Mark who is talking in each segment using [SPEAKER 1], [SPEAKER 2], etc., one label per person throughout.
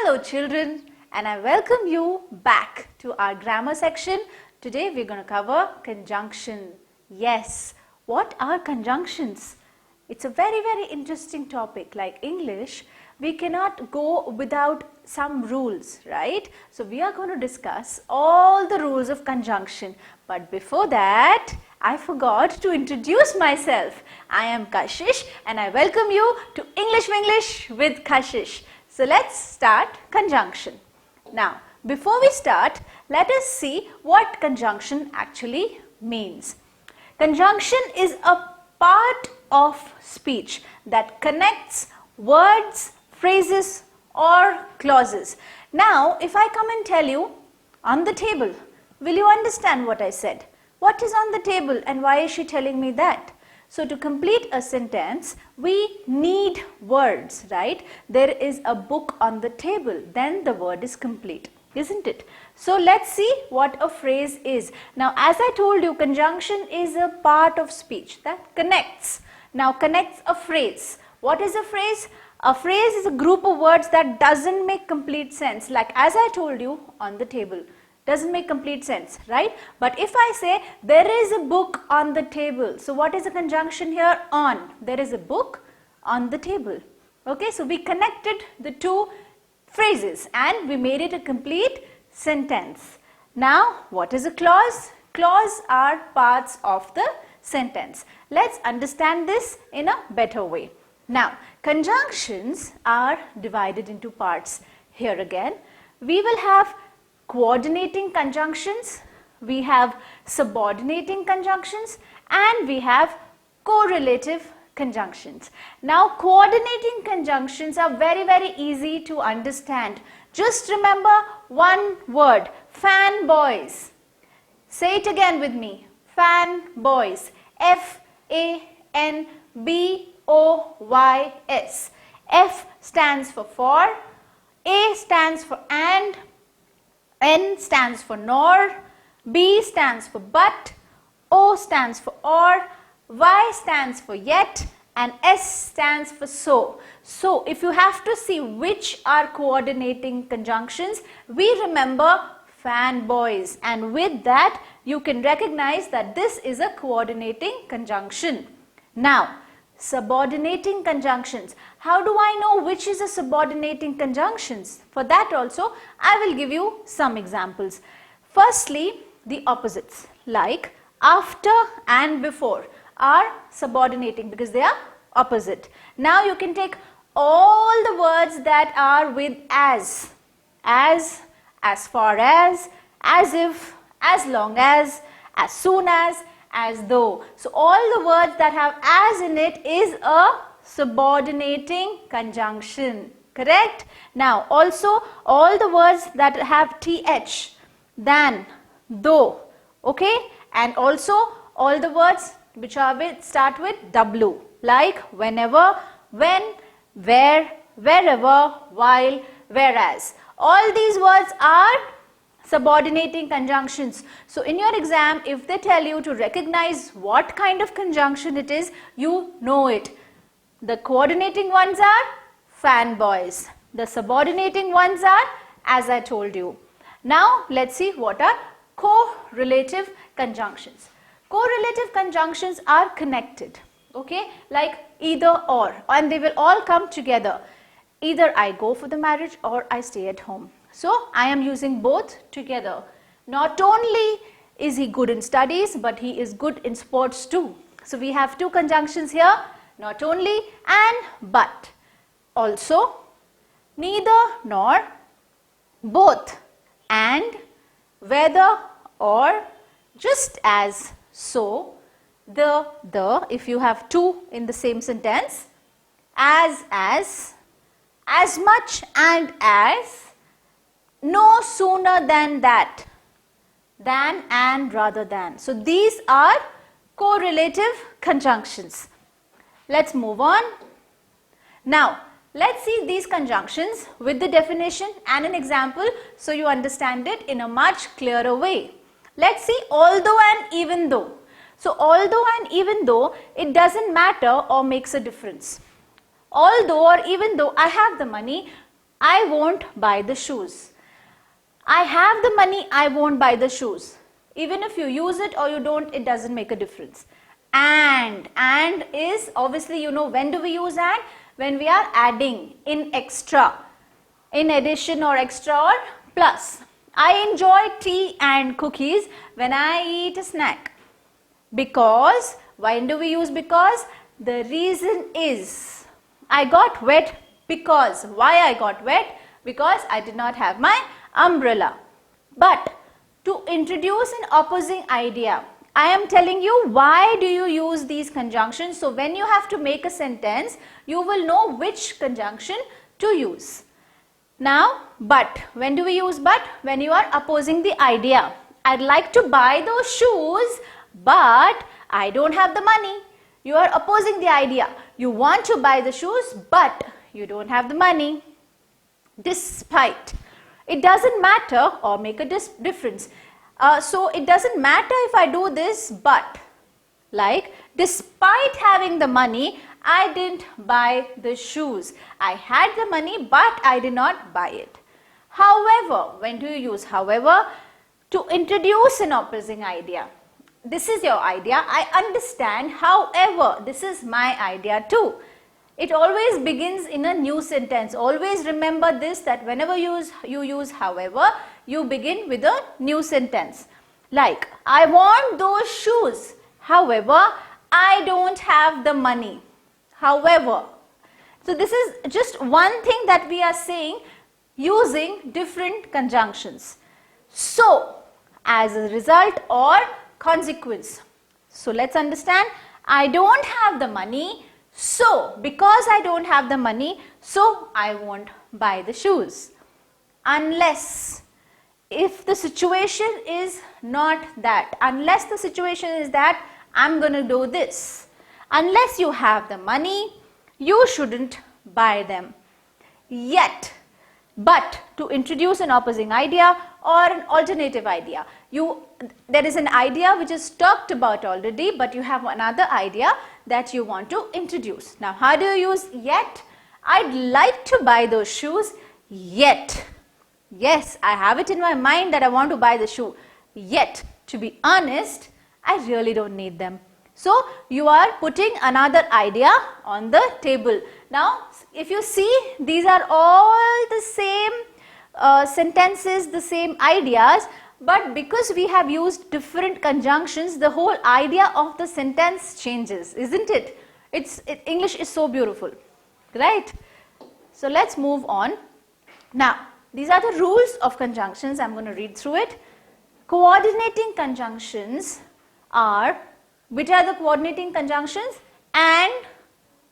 [SPEAKER 1] Hello children, and I welcome you back to our grammar section. Today we're going to cover conjunction. Yes, what are conjunctions? It's a very interesting topic. Like English, we cannot go without some rules, right? So we are going to discuss all the rules of conjunction. But before that, I forgot to introduce myself. I am Kashish and I welcome you to English with Kashish. So let's start conjunction. Now, before we start, let us see what conjunction actually means. Conjunction is a part of speech that connects words, phrases or clauses. Now, if I come and tell you on the table, will you understand what I said? What is on the table and why is she telling me that? So to complete a sentence, we need words, right? There is a book on the table, then the word is complete, isn't it? So let's see what a phrase is. Now, as I told you, conjunction is a part of speech that connects. Now, connects a phrase. What is a phrase? A phrase is a group of words that doesn't make complete sense. Like as I told you, on the table. Doesn't make complete sense, right? But if I say there is a book on the table, so what is a conjunction here? On. There is a book on the table. Okay, so we connected the two phrases and we made it a complete sentence. Now, what is a clause? Clause are parts of the sentence. Let's understand this in a better way. Now, conjunctions are divided into parts. Here again, we will have coordinating conjunctions, we have subordinating conjunctions, and we have correlative conjunctions. Now, coordinating conjunctions are very easy to understand. Just remember one word, fanboys. Say it again with me, fanboys. F-A-N-B-O-Y-S. F stands for, A stands for and, N stands for nor, B stands for but, O stands for or, Y stands for yet, and S stands for so. So, if you have to see which are coordinating conjunctions, we remember fanboys, and with that you can recognize that this is a coordinating conjunction. Now, subordinating conjunctions. How do I know which is a subordinating conjunctions? For that also, I will give you some examples. Firstly, the opposites like after and before are subordinating because they are opposite. Now you can take all the words that are with as far as if, as long as soon as though. So all the words that have as in it is a subordinating conjunction, correct? Now also all the words that have th, than, though, okay? And also all the words which are start with w, like whenever, when, where, wherever, while, whereas. All these words are subordinating conjunctions. So in your exam, if they tell you to recognize what kind of conjunction it is, you know it. The coordinating ones are fanboys. The subordinating ones are as I told you. Now let's see what are correlative conjunctions. Correlative conjunctions are connected, okay, like either or, and they will all come together. Either I go for the marriage or I stay at home. So I am using both together. Not only is he good in studies, but he is good in sports too. So we have two conjunctions here, not only and but. Also, neither nor, both, and, whether or, just as, so, the, if you have two in the same sentence, as much and as, no sooner than that, than and rather than. So these are correlative conjunctions. Let's move on. Now, let's see these conjunctions with the definition and an example so you understand it in a much clearer way. Let's see although and even though. So although and even though, it doesn't matter or makes a difference. Although or even though I have the money, I won't buy the shoes. I have the money, I won't buy the shoes. Even if you use it or you don't, it doesn't make a difference. And is obviously, you know, when do we use and? When we are adding in extra, in addition or extra or plus. I enjoy tea and cookies when I eat a snack. Because, when do we use because? The reason is, I got wet because. Why I got wet? Because I did not have my umbrella. But to introduce an opposing idea, I am telling you why do you use these conjunctions. So when you have to make a sentence, you will know which conjunction to use. Now, but. When do we use but? When you are opposing the idea. I'd like to buy those shoes, but I don't have the money. You are opposing the idea. You want to buy the shoes, but you don't have the money. Despite. It doesn't matter or make a difference. So it doesn't matter if I do this, but. Like, despite having the money, I didn't buy the shoes. I had the money, but I did not buy it. However, when do you use however? To introduce an opposing idea. This is your idea, I understand, however, this is my idea too. It always begins in a new sentence. Always remember this, that whenever you use however, you begin with a new sentence. Like, I want those shoes, however, I don't have the money. However, so this is just one thing that we are saying using different conjunctions. So, as a result or consequence. So, let's understand, I don't have the money, so because I don't have the money, so I won't buy the shoes. Unless, if the situation is not that, unless the situation is that I'm going to do this. Unless you have the money, you shouldn't buy them. Yet, but to introduce an opposing idea or an alternative idea. There is an idea which is talked about already, but you have another idea that you want to introduce. Now, how do you use yet? I'd like to buy those shoes, yet. Yes, I have it in my mind that I want to buy the shoe, yet, to be honest, I really don't need them. So, you are putting another idea on the table. Now, if you see, these are all the same sentences, the same ideas, but because we have used different conjunctions, the whole idea of the sentence changes, isn't it? English is so beautiful, right? So, let's move on. Now, these are the rules of conjunctions. I'm going to read through it. Coordinating conjunctions are, which are the coordinating conjunctions? And,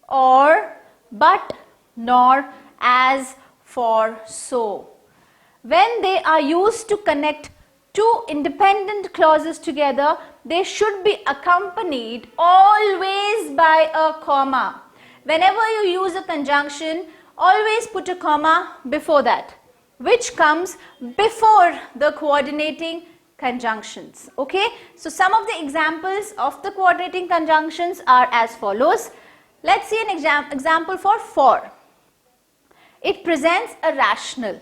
[SPEAKER 1] or, but, nor, as, for, so. When they are used to connect two independent clauses together, they should be accompanied always by a comma. Whenever you use a conjunction, always put a comma before that, which comes before the coordinating conjunctions. Okay, so some of the examples of the coordinating conjunctions are as follows. Let's see an example for. It presents a rational.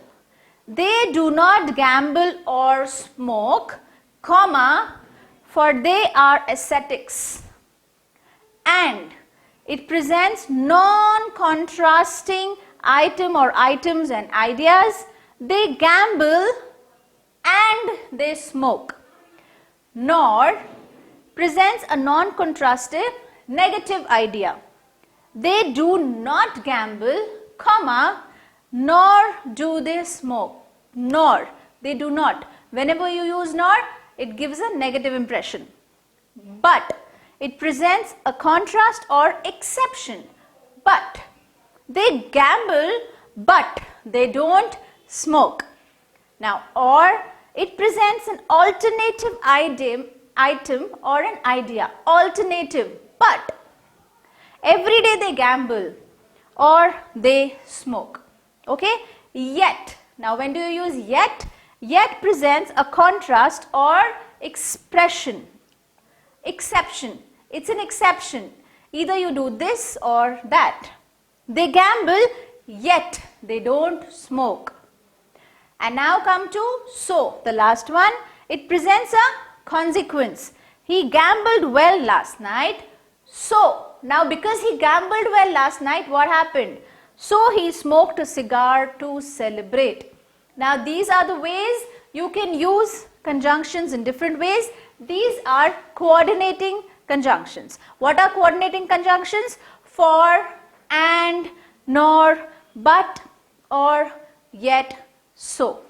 [SPEAKER 1] They do not gamble or smoke, comma, for they are ascetics. And it presents non-contrasting item or items and ideas. They gamble and they smoke. Nor presents a non-contrastive negative idea. They do not gamble, comma, nor do they smoke. Nor, they do not. Whenever you use nor, it gives a negative impression. But, it presents a contrast or exception. But, they gamble, but they don't smoke. Now, or, it presents an alternative item or an idea. Alternative, but every day they gamble or they smoke. Okay, yet. Now, when do you use yet? Yet presents a contrast or expression. Exception. It's an exception. Either you do this or that. They gamble, yet they don't smoke. And now come to so, the last one. It presents a consequence. He gambled well last night. So, now because he gambled well last night, what happened? So, he smoked a cigar to celebrate. Now, these are the ways you can use conjunctions in different ways. These are coordinating conjunctions. What are coordinating conjunctions? For, and, nor, but, or, yet, so.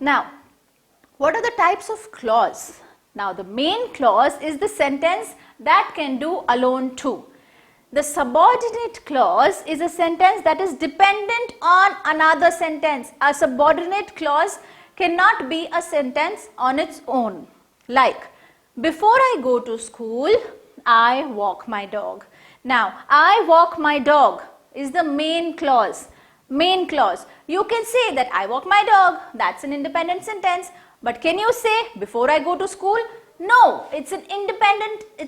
[SPEAKER 1] Now, what are the types of clause? Now, the main clause is the sentence that can do alone to. The subordinate clause is a sentence that is dependent on another sentence. A subordinate clause cannot be a sentence on its own. Like, before I go to school, I walk my dog. Now, I walk my dog is the main clause. Main clause. You can say that I walk my dog. That's an independent sentence. But can you say before I go to school? No, it's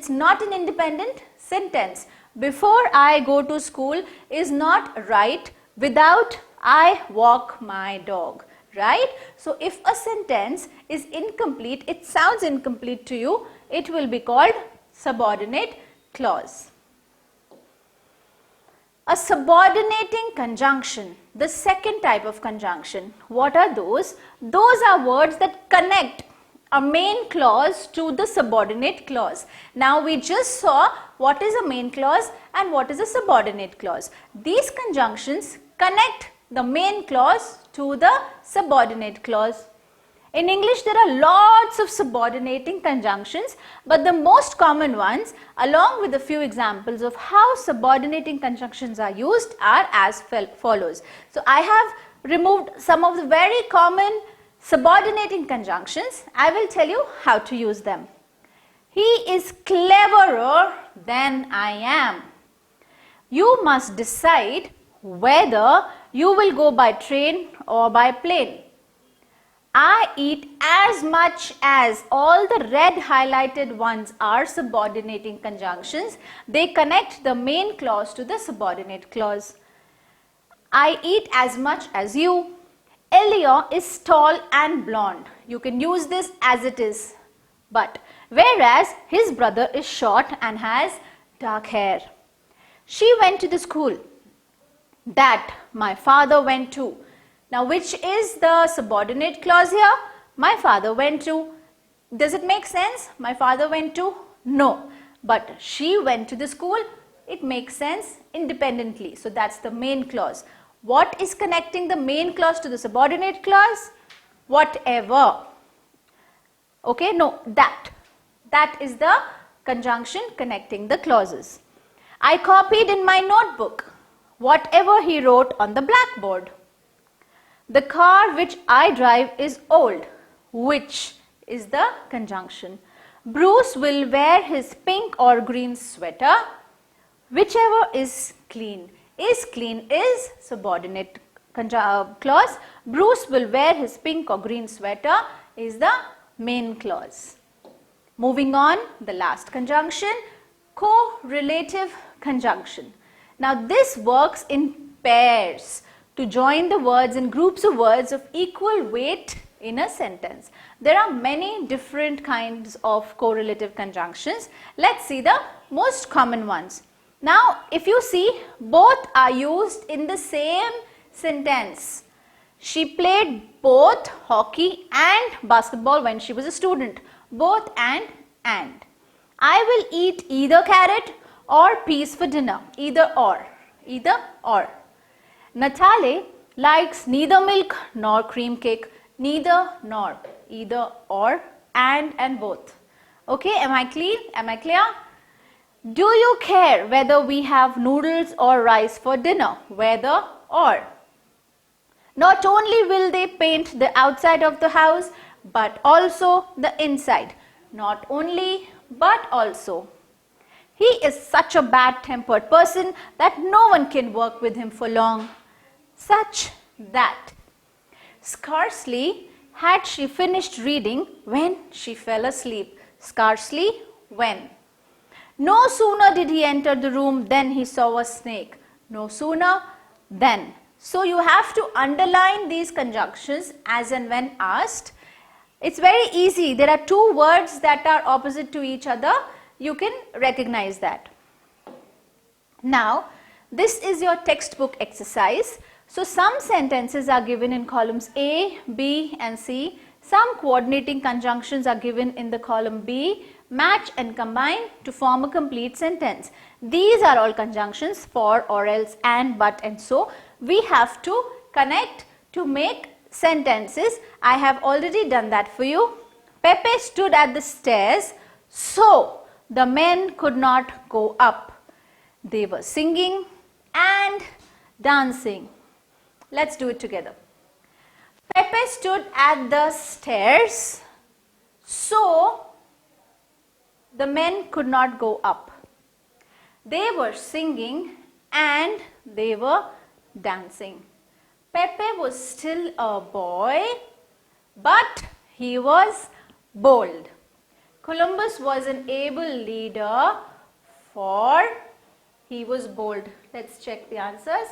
[SPEAKER 1] not an independent sentence. Before I go to school is not right without I walk my dog, right? So if a sentence is incomplete, it sounds incomplete to you, it will be called subordinate clause. A subordinating conjunction, the second type of conjunction. What are those? Those are words that connect a main clause to the subordinate clause. Now we just saw what is a main clause and what is a subordinate clause. These conjunctions connect the main clause to the subordinate clause. In English, there are lots of subordinating conjunctions, but the most common ones, along with a few examples of how subordinating conjunctions are used, are as follows. So I have removed some of the very common subordinating conjunctions. I will tell you how to use them. He is cleverer than I am. You must decide whether you will go by train or by plane. I eat as much as. All the red highlighted ones are subordinating conjunctions. They connect the main clause to the subordinate clause. I eat as much as you. Elio is tall and blonde. You can use this as it is. But whereas his brother is short and has dark hair. She went to the school that my father went to. Now, which is the subordinate clause here? My father went to. Does it make sense? My father went to? No. But she went to the school. It makes sense independently. So, that's the main clause. What is connecting the main clause to the subordinate clause? Whatever. Okay, no, that. That is the conjunction connecting the clauses. I copied in my notebook whatever he wrote on the blackboard. The car which I drive is old. Which is the conjunction. Bruce will wear his pink or green sweater. Whichever is clean. Is clean is subordinate clause. Bruce will wear his pink or green sweater is the main clause. Moving on, the last conjunction, correlative conjunction. Now this works in pairs to join the words in groups of words of equal weight in a sentence. There are many different kinds of correlative conjunctions. Let's see the most common ones. Now, if you see, both are used in the same sentence. She played both hockey and basketball when she was a student. Both and. I will eat either carrot or peas for dinner. Either or. Either or. Natale likes neither milk nor cream cake. Neither nor. Either or and both. Okay, am I clear? Am I clear? Do you care whether we have noodles or rice for dinner? Whether or. Not only will they paint the outside of the house, but also the inside. Not only, but also. He is such a bad-tempered person that no one can work with him for long. Such that. Scarcely had she finished reading when she fell asleep. Scarcely when. No sooner did he enter the room than he saw a snake. No sooner, then. So you have to underline these conjunctions as and when asked. It's very easy. There are two words that are opposite to each other. You can recognize that. Now, this is your textbook exercise. So some sentences are given in columns A, B and C. Some coordinating conjunctions are given in the column B. Match and combine to form a complete sentence. These are all conjunctions for, or else, and, but and so. We have to connect to make sentences. I have already done that for you. Pepe stood at the stairs, so the men could not go up. They were singing and dancing. Let's do it together. Pepe stood at the stairs, so the men could not go up. They were singing and they were dancing. Pepe was still a boy, but he was bold. Columbus was an able leader, for he was bold. Let's check the answers.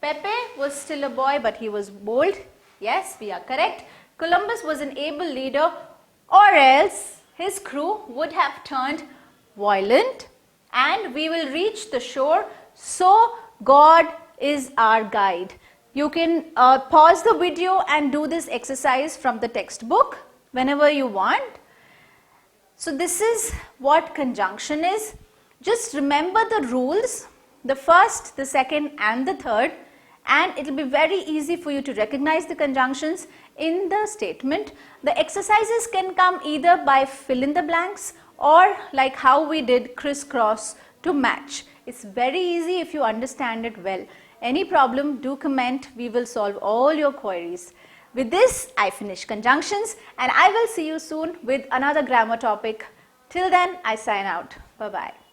[SPEAKER 1] Pepe was still a boy, but he was bold. Yes, we are correct. Columbus was an able leader, or else his crew would have turned violent, and we will reach the shore. So God is our guide. You can pause the video and do this exercise from the textbook whenever you want. So this is what conjunction is. Just remember the rules, the first, the second and the third, and it will be very easy for you to recognize the conjunctions in the statement. The exercises can come either by fill in the blanks or like how we did crisscross to match. It's very easy if you understand it well. Any problem, do comment. We will solve all your queries. With this, I finish conjunctions and I will see you soon with another grammar topic. Till then, I sign out. Bye-bye.